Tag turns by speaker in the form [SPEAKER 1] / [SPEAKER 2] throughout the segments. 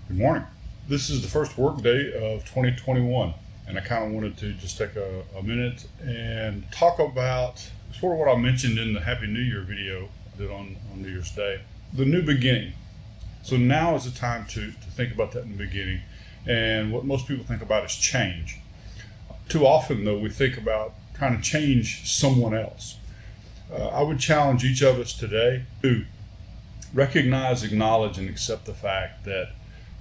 [SPEAKER 1] Good morning. This is the first work day of 2021, and I kind of wanted to just take a minute and talk about sort of what I mentioned in the Happy New Year video I did on New Year's Day. The new beginning. So now is the time to think about that in the beginning, and what most people think about is change. Too often, though, we think about trying to change someone else. I would challenge each of us today to recognize, acknowledge, and accept the fact that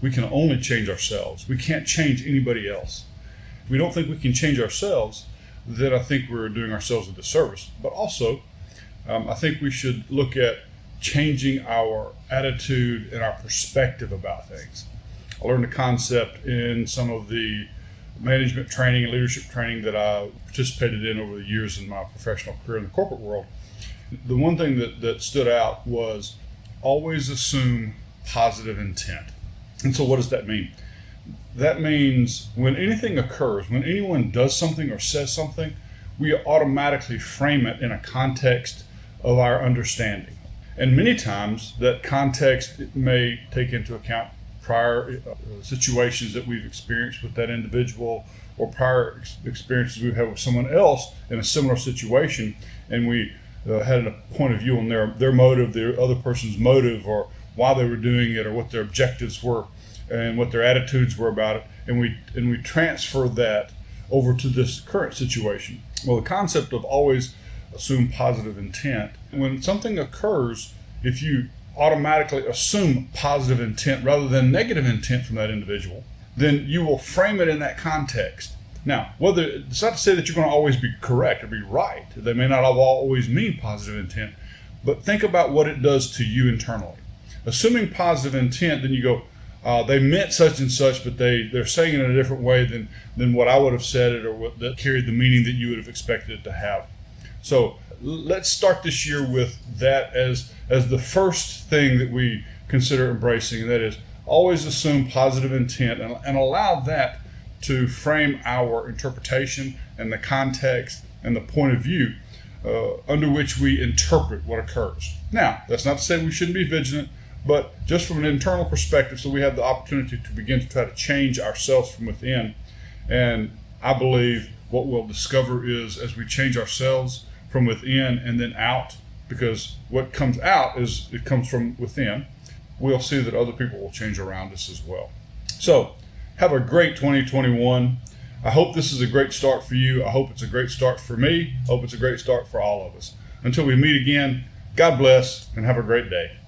[SPEAKER 1] we can only change ourselves. We can't change anybody else. If we don't think we can change ourselves, then I think we're doing ourselves a disservice. But also, I think we should look at changing our attitude and our perspective about things. I learned a concept in some of the management training and leadership training that I participated in over the years in my professional career in the corporate world. The one thing that stood out was always assume positive intent. And so what does that mean? That means when anything occurs, when anyone does something or says something, we automatically frame it in a context of our understanding. And many times that context may take into account prior situations that we've experienced with that individual, or prior experiences we've had with someone else in a similar situation, and we had a point of view on their motive, the other person's motive, or why they were doing it, or what their objectives were and what their attitudes were about it, and we transfer that over to this current situation. Well, the concept of always assume positive intent, when something occurs, if you automatically assume positive intent rather than negative intent from that individual, then you will frame it in that context. Now, it's not to say that you're going to always be correct or be right. They may not always mean positive intent, but think about what it does to you internally. Assuming positive intent, then you go, they meant such and such, but they're saying it in a different way than what I would have said it, or what that carried the meaning that you would have expected it to have. So let's start this year with that as the first thing that we consider embracing, and that is always assume positive intent and allow that to frame our interpretation and the context and the point of view under which we interpret what occurs. Now, that's not to say we shouldn't be vigilant, but just from an internal perspective, so we have the opportunity to begin to try to change ourselves from within. And I believe what we'll discover is, as we change ourselves from within and then out, because what comes out it comes from within, we'll see that other people will change around us as well. So have a great 2021. I hope this is a great start for you. I hope it's a great start for me. I hope it's a great start for all of us. Until we meet again, God bless and have a great day.